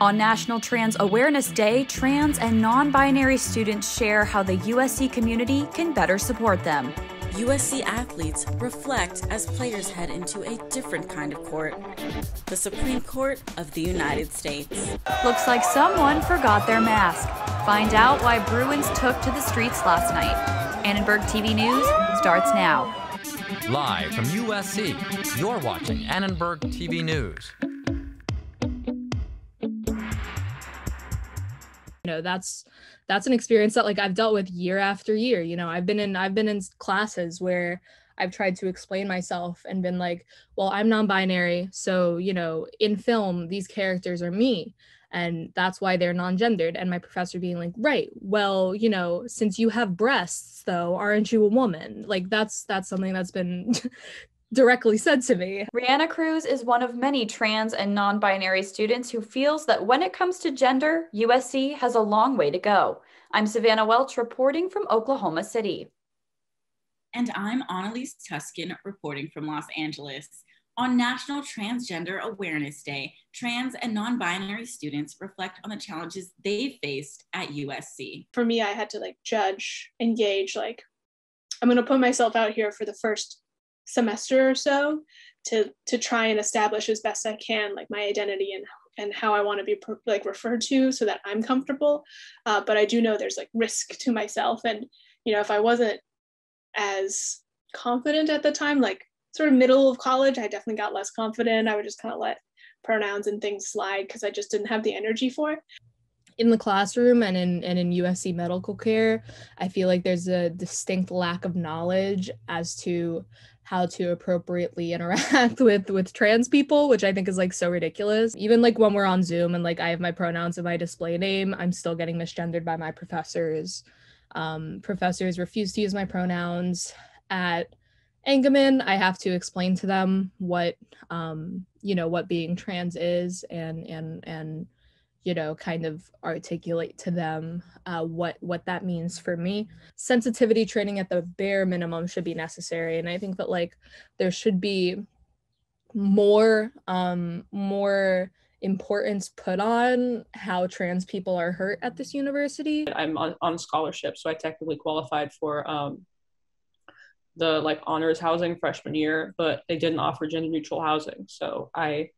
On National Trans Awareness Day, trans and non-binary students share how the USC community can better support them. USC athletes reflect as players head into a different kind of court, the Supreme Court of the United States. Looks like someone forgot their mask. Find out why Bruins took to the streets last night. Annenberg TV News starts now. Live from USC, you're watching Annenberg TV News. You know, that's an experience that I've dealt with year after year. You know, I've been in classes where I've tried to explain myself and been like, well, I'm non-binary, so, you know, in film these characters are me and that's why they're non-gendered, and my professor being like, right, well, you know, since you have breasts though, aren't you a woman? That's something that's been directly said to me. REANNA CRUZ is one of many trans and non-binary students who feels that when it comes to gender, USC has a long way to go. I'm Savannah Welch reporting from Oklahoma City. And I'm Annalise Tuskin reporting from Los Angeles. On National Transgender Awareness Day, trans and non-binary students reflect on the challenges they faced at USC. For me, I had to judge, engage, I'm going to put myself out here for the first semester or so to try and establish as best I can my identity and how I want to be referred to so that I'm comfortable, but I do know there's risk to myself, and you know, if I wasn't as confident at the time, sort of middle of college, I definitely got less confident. I would just kind of let pronouns and things slide because I just didn't have the energy for it. In the classroom and in USC medical care, I feel like there's a distinct lack of knowledge as to how to appropriately interact with trans people, which I think is so ridiculous. Even when we're on Zoom and I have my pronouns and my display name, I'm still getting misgendered by my professors. Professors refuse to use my pronouns. At Engelman, I have to explain to them what what being trans is and you know, kind of articulate to them what that means for me. Sensitivity training at the bare minimum should be necessary. And I think that there should be more importance put on how trans people are hurt at this university. I'm on scholarship, so I technically qualified for the honors housing freshman year, but they didn't offer gender neutral housing. So I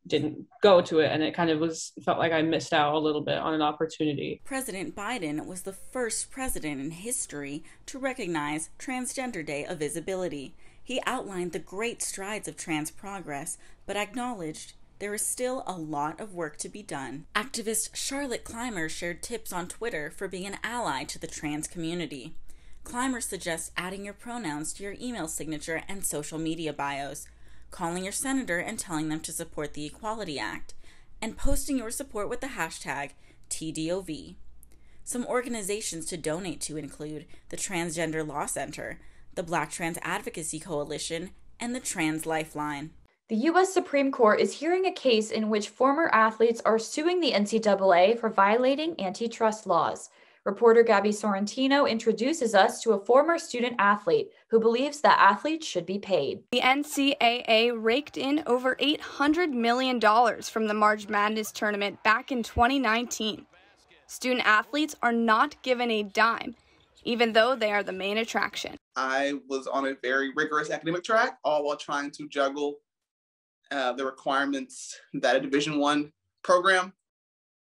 didn't go to it, and it kind of felt like I missed out a little bit on an opportunity. President Biden was the first president in history to recognize Transgender Day of Visibility. He outlined the great strides of trans progress, but acknowledged there is still a lot of work to be done. Activist Charlotte Clymer shared tips on Twitter for being an ally to the trans community. Clymer suggests adding your pronouns to your email signature and social media bios, calling your senator and telling them to support the Equality Act, and posting your support with the hashtag TDOV. Some organizations to donate to include the Transgender Law Center, the Black Trans Advocacy Coalition, and the Trans Lifeline. The U.S. Supreme Court is hearing a case in which former athletes are suing the NCAA for violating antitrust laws. Reporter Gabby Sorrentino introduces us to a former student athlete who believes that athletes should be paid. The NCAA raked in over $800 million from the March Madness tournament back in 2019. Student athletes are not given a dime, even though they are the main attraction. I was on a very rigorous academic track, all while trying to juggle the requirements that a Division I program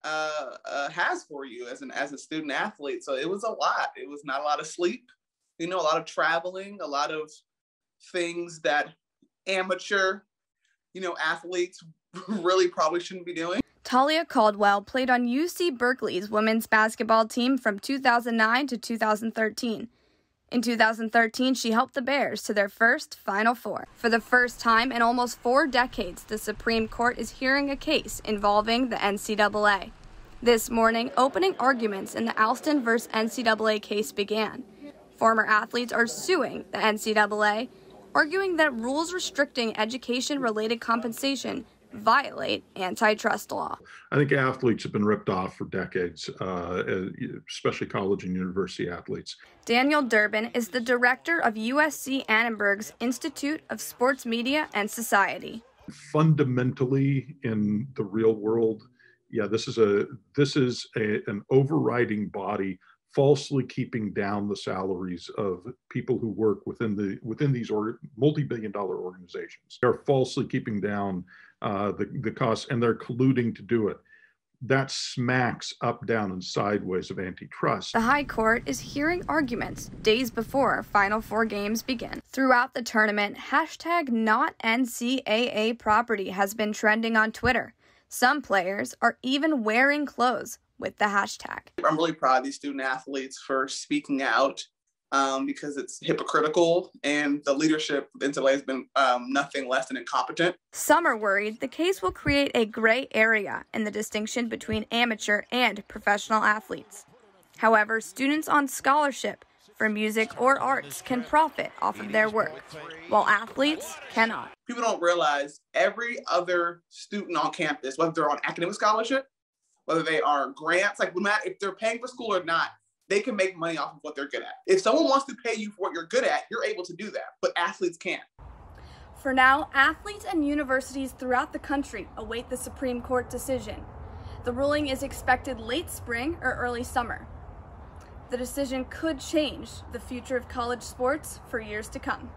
has for you as a student athlete. So it was a lot. It was not a lot of sleep, a lot of traveling, a lot of things that amateur, athletes really probably shouldn't be doing. Talia Caldwell played on UC Berkeley's women's basketball team from 2009 to 2013. In 2013, she helped the Bears to their first Final Four. For the first time in almost 4 decades, the Supreme Court is hearing a case involving the NCAA. This morning, opening arguments in the Alston v. NCAA case began. Former athletes are suing the NCAA, arguing that rules restricting education-related compensation violate antitrust law. I think athletes have been ripped off for decades, especially college and university athletes. Daniel Durbin is the director of USC Annenberg's Institute of Sports Media and Society. Fundamentally, in the real world, yeah, this is an overriding body falsely keeping down the salaries of people who work within these multi-billion-dollar organizations. They're falsely keeping down the costs, and they're colluding to do it. That smacks up, down, and sideways of antitrust. The High Court is hearing arguments days before Final Four games begin. Throughout the tournament, hashtag #NCAA property has been trending on Twitter. Some players are even wearing clothes with the hashtag. I'm really proud of these student athletes for speaking out because it's hypocritical, and the leadership of NCAA has been nothing less than incompetent. Some are worried the case will create a gray area in the distinction between amateur and professional athletes. However, students on scholarship for music or arts can profit off of their work, while athletes cannot. People don't realize every other student on campus, whether they're on academic scholarship, whether they are grants, like no matter if they're paying for school or not, they can make money off of what they're good at. If someone wants to pay you for what you're good at, you're able to do that, but athletes can't. For now, athletes and universities throughout the country await the Supreme Court decision. The ruling is expected late spring or early summer. The decision could change the future of college sports for years to come.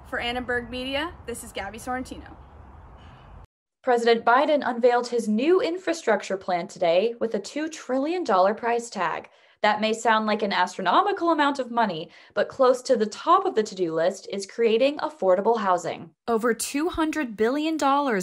For Annenberg Media, this is Gabby Sorrentino. President Biden unveiled his new infrastructure plan today with a $2 trillion price tag. That may sound like an astronomical amount of money, but close to the top of the to-do list is creating affordable housing. Over $200 billion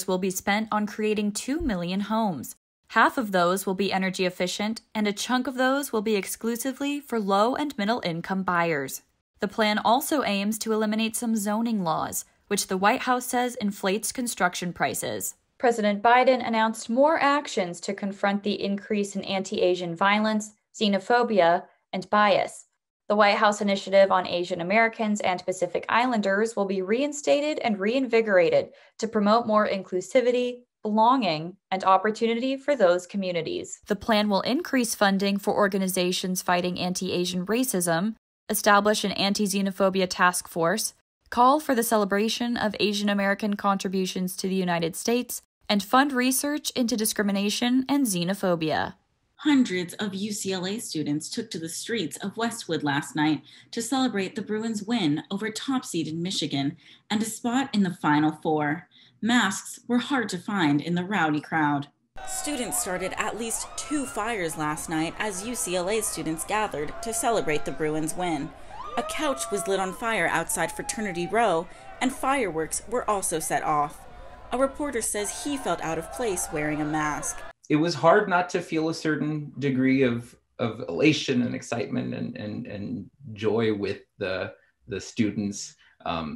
will be spent on creating 2 million homes. Half of those will be energy efficient, and a chunk of those will be exclusively for low and middle income buyers. The plan also aims to eliminate some zoning laws, which the White House says inflates construction prices. President Biden announced more actions to confront the increase in anti-Asian violence, xenophobia, and bias. The White House initiative on Asian Americans and Pacific Islanders will be reinstated and reinvigorated to promote more inclusivity, belonging, and opportunity for those communities. The plan will increase funding for organizations fighting anti-Asian racism, establish an anti-xenophobia task force, call for the celebration of Asian American contributions to the United States, and fund research into discrimination and xenophobia. Hundreds of UCLA students took to the streets of Westwood last night to celebrate the Bruins' win over top-seeded Michigan and a spot in the Final Four. Masks were hard to find in the rowdy crowd. Students started at least 2 fires last night as UCLA students gathered to celebrate the Bruins' win. A couch was lit on fire outside Fraternity Row, and fireworks were also set off. A reporter says he felt out of place wearing a mask. It was hard not to feel a certain degree of elation and excitement and joy with the students. At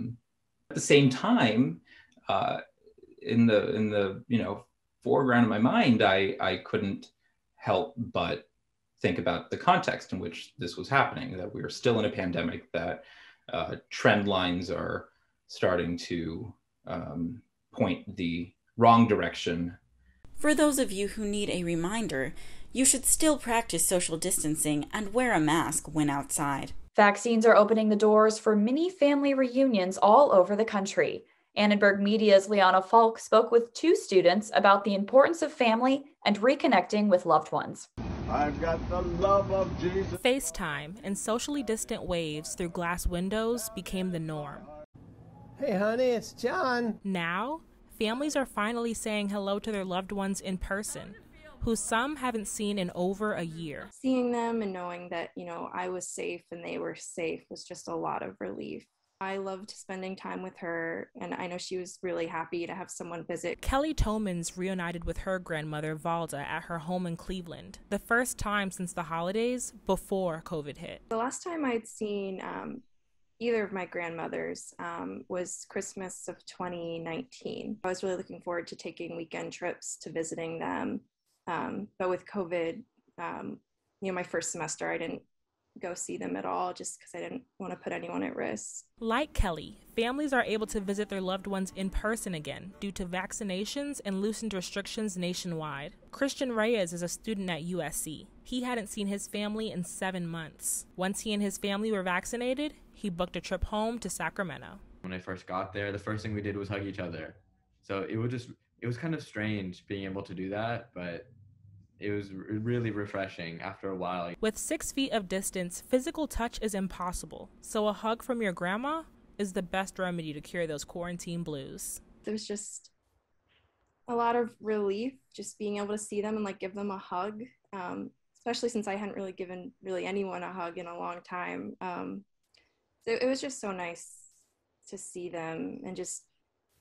the same time, in the foreground of my mind, I couldn't help but think about the context in which this was happening, that we were still in a pandemic, that trend lines are starting to point the wrong direction. For those of you who need a reminder, you should still practice social distancing and wear a mask when outside. Vaccines are opening the doors for mini family reunions all over the country. Annenberg Media's Liana Falk spoke with 2 students about the importance of family and reconnecting with loved ones. I've got the love of Jesus. FaceTime and socially distant waves through glass windows became the norm. Hey honey, it's John. Now, families are finally saying hello to their loved ones in person, who some haven't seen in over a year. Seeing them and knowing that, I was safe and they were safe was just a lot of relief. I loved spending time with her, and I know she was really happy to have someone visit. Kelly Tomans reunited with her grandmother, Valda, at her home in Cleveland, the first time since the holidays before COVID hit. The last time I'd seen either of my grandmothers was Christmas of 2019. I was really looking forward to taking weekend trips to visiting them. But with COVID, my first semester, I didn't go see them at all just because I didn't want to put anyone at risk. Like Kelly, families are able to visit their loved ones in person again due to vaccinations and loosened restrictions nationwide. Christian Reyes is a student at USC. He hadn't seen his family in 7 months. Once he and his family were vaccinated, he booked a trip home to Sacramento. When I first got there, the first thing we did was hug each other. So it was kind of strange being able to do that, but it was really refreshing after a while. With 6 feet of distance, physical touch is impossible, so a hug from your grandma is the best remedy to cure those quarantine blues. There was just a lot of relief just being able to see them and like give them a hug, especially since I hadn't really given anyone a hug in a long time. So it was just so nice to see them and just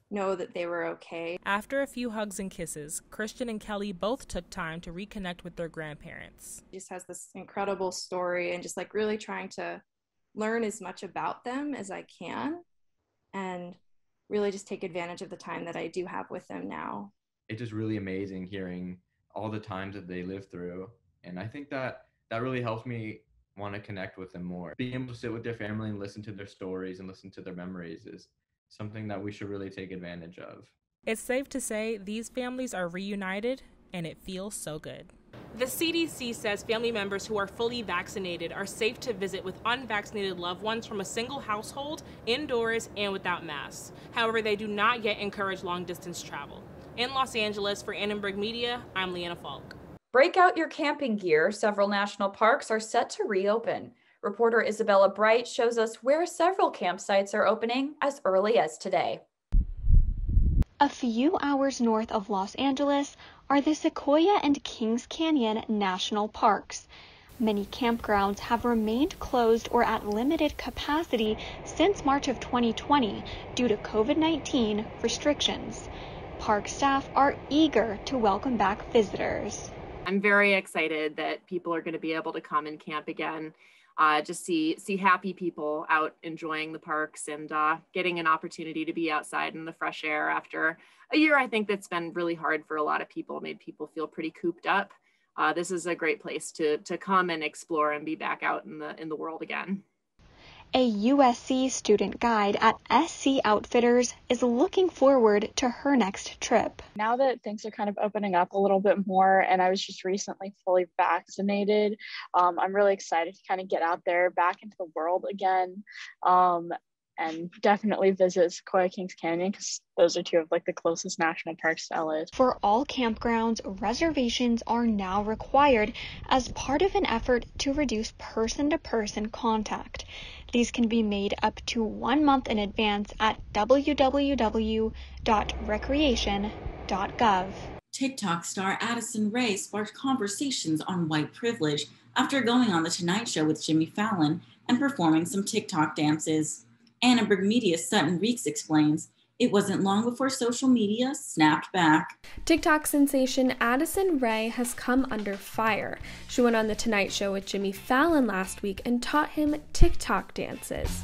know that they were okay. After a few hugs and kisses, Christian and Kelly both took time to reconnect with their grandparents. He just has this incredible story, and just like really trying to learn as much about them as I can and really just take advantage of the time that I do have with them now. It's just really amazing hearing all the times that they lived through. And I think that really helps me want to connect with them more. Being able to sit with their family and listen to their stories and listen to their memories is something that we should really take advantage of. It's safe to say these families are reunited, and it feels so good. The CDC says family members who are fully vaccinated are safe to visit with unvaccinated loved ones from a single household, indoors, and without masks. However, they do not yet encourage long-distance travel. In Los Angeles, for Annenberg Media, I'm Leanna Falk. Break out your camping gear. Several national parks are set to reopen. Reporter Isabella Bright shows us where several campsites are opening as early as today. A few hours north of Los Angeles are the Sequoia and Kings Canyon National Parks. Many campgrounds have remained closed or at limited capacity since March of 2020 due to COVID-19 restrictions. Park staff are eager to welcome back visitors. I'm very excited that people are going to be able to come and camp again. Just see happy people out enjoying the parks and getting an opportunity to be outside in the fresh air after a year, I think, that's been really hard for a lot of people, made people feel pretty cooped up. This is a great place to come and explore and be back out in the world again. A USC student guide at SC Outfitters is looking forward to her next trip. Now that things are kind of opening up a little bit more, and I was just recently fully vaccinated, I'm really excited to kind of get out there back into the world again, and definitely visit Sequoia Kings Canyon because those are two of like the closest national parks to LA. For all campgrounds, reservations are now required as part of an effort to reduce person-to-person contact. These can be made up to 1 month in advance at www.recreation.gov. TikTok star Addison Rae sparked conversations on white privilege after going on The Tonight Show with Jimmy Fallon and performing some TikTok dances. Annenberg Media's Sutton Reeks explains, it wasn't long before social media snapped back. TikTok sensation Addison Rae has come under fire. She went on The Tonight Show with Jimmy Fallon last week and taught him TikTok dances.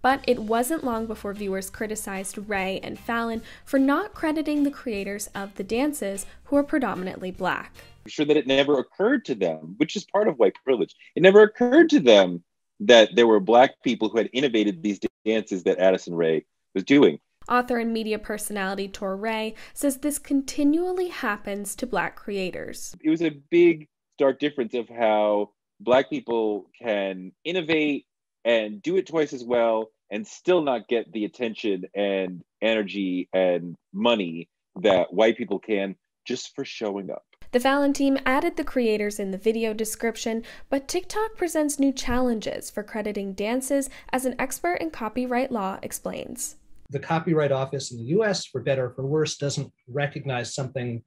But it wasn't long before viewers criticized Rae and Fallon for not crediting the creators of the dances, who are predominantly Black. I'm sure that it never occurred to them, which is part of white privilege. It never occurred to them that there were Black people who had innovated these dances that Addison Rae was doing. Author and media personality TOURE says this continually happens to Black creators. It was a big, stark difference of how Black people can innovate and do it twice as well and still not get the attention and energy and money that white people can just for showing up. The Fallon team added the creators in the video description, but TikTok presents new challenges for crediting dances, as an expert in copyright law explains. The Copyright Office in the US, for better or for worse, doesn't recognize something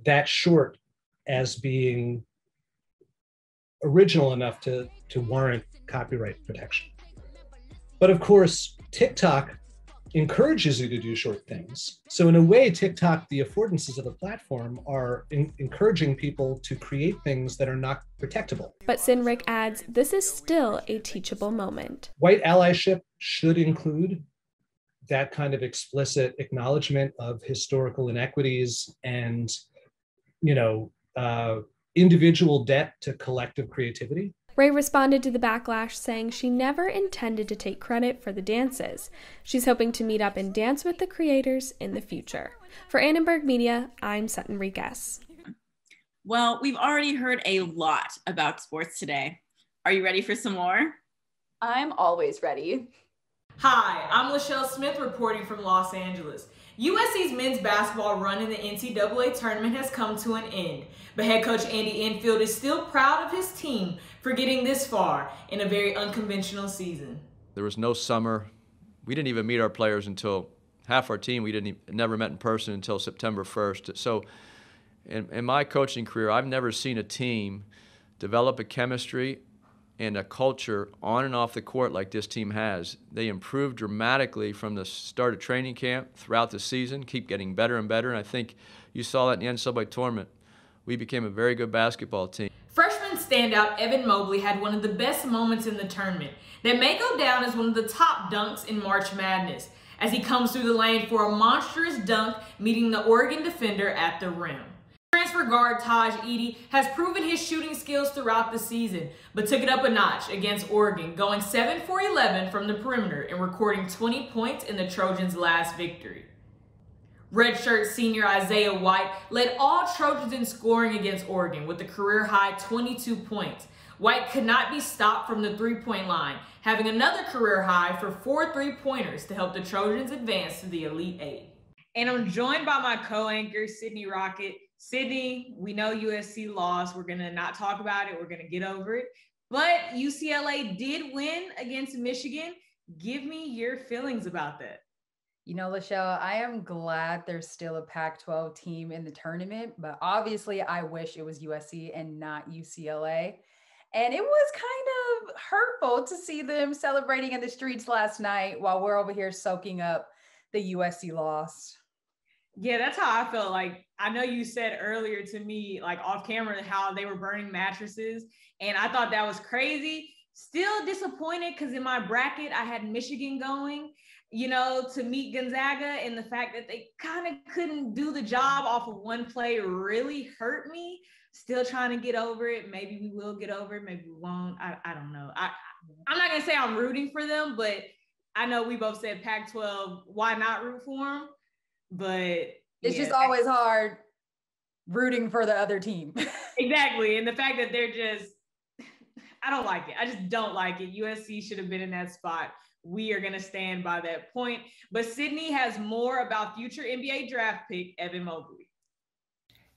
that short as being original enough to warrant copyright protection. But of course, TikTok encourages you to do short things. So in a way, TikTok, the affordances of the platform are encouraging people to create things that are not protectable. But Sinrick adds, this is still a teachable moment. White allyship should include that kind of explicit acknowledgement of historical inequities and, individual debt to collective creativity. Rae responded to the backlash, saying she never intended to take credit for the dances. She's hoping to meet up and dance with the creators in the future. For Annenberg Media, I'm Sutton Reekes. Well, we've already heard a lot about sports today. Are you ready for some more? I'm always ready. Hi, I'm Lachelle Smith reporting from Los Angeles. USC's men's basketball run in the NCAA tournament has come to an end, but head coach Andy Enfield is still proud of his team for getting this far in a very unconventional season. There was no summer. We didn't even meet our players until half our team. We never met in person until September 1st. So in my coaching career, I've never seen a team develop a chemistry and a culture on and off the court like this team has. They improved dramatically from the start of training camp throughout the season, keep getting better and better, and I think you saw that in the NCAA tournament. We became a very good basketball team. Freshman standout Evan Mobley had one of the best moments in the tournament that may go down as one of the top dunks in March Madness, as he comes through the lane for a monstrous dunk, meeting the Oregon defender at the rim. Transfer guard Taj Edey has proven his shooting skills throughout the season, but took it up a notch against Oregon, going 7 for 11 from the perimeter and recording 20 points in the Trojans' last victory. Redshirt senior Isaiah White led all Trojans in scoring against Oregon with a career-high 22 points. White could not be stopped from the three-point line, having another career high for 4 three-pointers to help the Trojans advance to the Elite Eight. And I'm joined by my co-anchor, Sydney Rocket. Sydney, we know USC lost. We're going to not talk about it. We're going to get over it. But UCLA did win against Michigan. Give me your feelings about that. You know, Lachelle, I am glad there's still a Pac-12 team in the tournament, but obviously I wish it was USC and not UCLA. And it was kind of hurtful to see them celebrating in the streets last night while we're over here soaking up the USC loss. Yeah, that's how I felt. Like, I know you said earlier to me, like off camera, how they were burning mattresses. And I thought that was crazy. Still disappointed because in my bracket, I had Michigan going, you know, to meet Gonzaga. And the fact that they kind of couldn't do the job off of one play really hurt me. Still trying to get over it. Maybe we will get over it. Maybe we won't. I don't know. I'm not going to say I'm rooting for them, but I know we both said Pac-12, why not root for them? But it's just always hard rooting for the other team. Exactly. And the fact that they're just, I don't like it. I just don't like it. USC should have been in that spot. We are going to stand by that point. But Sydney has more about future NBA draft pick Evan Mobley.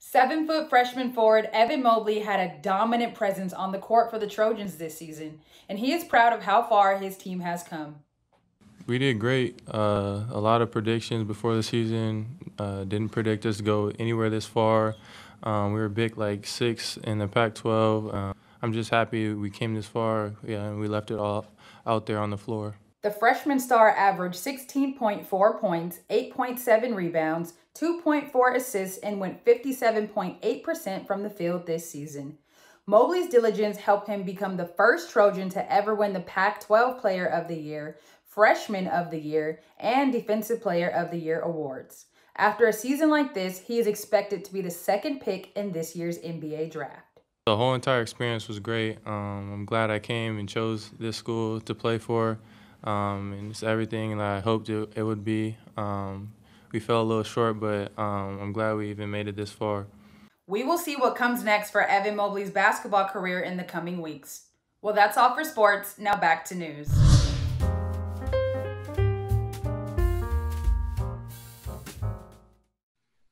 7-foot freshman forward Evan Mobley had a dominant presence on the court for the Trojans this season, and he is proud of how far his team has come. We did great. A lot of predictions before the season. Didn't predict us to go anywhere this far. We were big like 6th in the Pac-12. I'm just happy we came this far. Yeah, and we left it all out there on the floor. The freshman star averaged 16.4 points, 8.7 rebounds, 2.4 assists, and went 57.8% from the field this season. Mobley's diligence helped him become the first Trojan to ever win the Pac-12 Player of the Year, Freshman of the Year, and Defensive Player of the Year awards. After a season like this, he is expected to be the second pick in this year's NBA draft. The whole entire experience was great. I'm glad I came and chose this school to play for. And it's everything that I hoped it would be. We fell a little short, but I'm glad we even made it this far. We will see what comes next for Evan Mobley's basketball career in the coming weeks. Well, that's all for sports. Now back to news.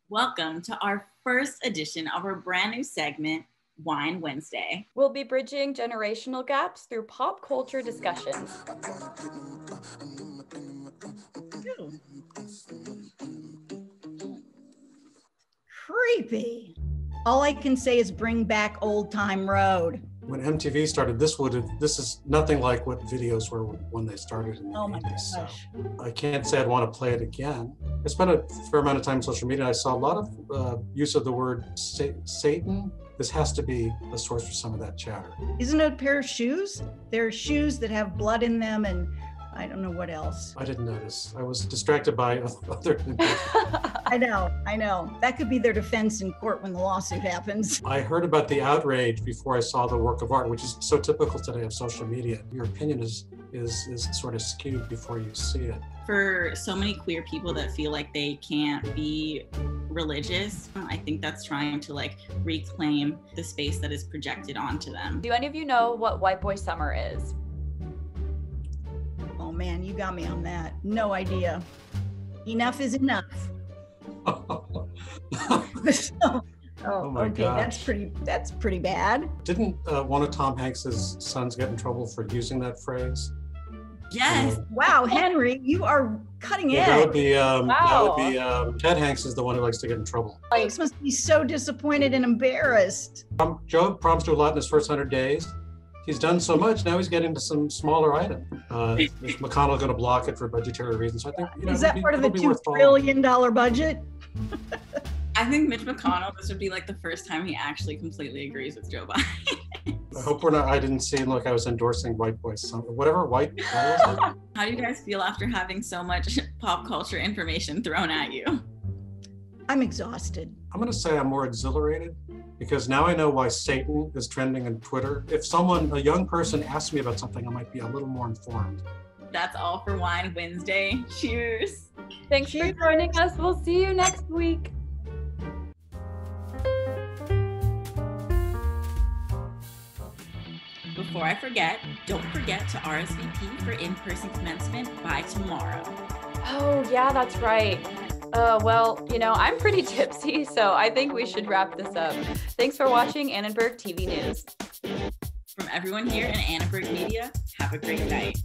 Welcome to our first edition of our brand new segment, Wine Wednesday. We'll be bridging generational gaps through pop culture discussions. Creepy. All I can say is bring back Old Time Road. When MTV started, this is nothing like what videos were when they started in the 80s. So I can't say I'd want to play it again. I spent a fair amount of time on social media. I saw a lot of use of the word Satan. This has to be a source for some of that chatter. Isn't it a pair of shoes? There are shoes that have blood in them and I don't know what else. I didn't notice. I was distracted by other I know. That could be their defense in court when the lawsuit happens. I heard about the outrage before I saw the work of art, which is so typical today of social media. Your opinion is sort of skewed before you see it. For so many queer people that feel like they can't be religious, I think that's trying to like reclaim the space that is projected onto them. Do any of you know what White Boy Summer is? Oh man, you got me on that. No idea. Enough is enough. Oh my okay, gosh. that's pretty bad. Didn't one of Tom Hanks's sons get in trouble for using that phrase? Yes. Wow, Henry, you are cutting edge. That would be Ted Hanks is the one who likes to get in trouble. Hanks must be so disappointed and embarrassed. Joe promised to do a lot in his first 100 days. He's done so much, now he's getting to some smaller item. Mitch McConnell's going to block it for budgetary reasons. So I think, is that part of the $2 trillion budget? I think Mitch McConnell, this would be like the first time he actually completely agrees with Joe Biden. I hope we're not, I didn't seem like I was endorsing white boys, whatever, white. How do you guys feel after having so much pop culture information thrown at you? I'm exhausted. I'm going to say I'm more exhilarated because now I know why Satan is trending on Twitter. If a young person asks me about something, I might be a little more informed. That's all for Wine Wednesday. Cheers. Thanks for joining us. We'll see you next week. Before I forget, don't forget to RSVP for in-person commencement by tomorrow. Oh, yeah, that's right. Well, I'm pretty tipsy, so I think we should wrap this up. Thanks for watching Annenberg TV News. From everyone here in Annenberg Media, have a great night.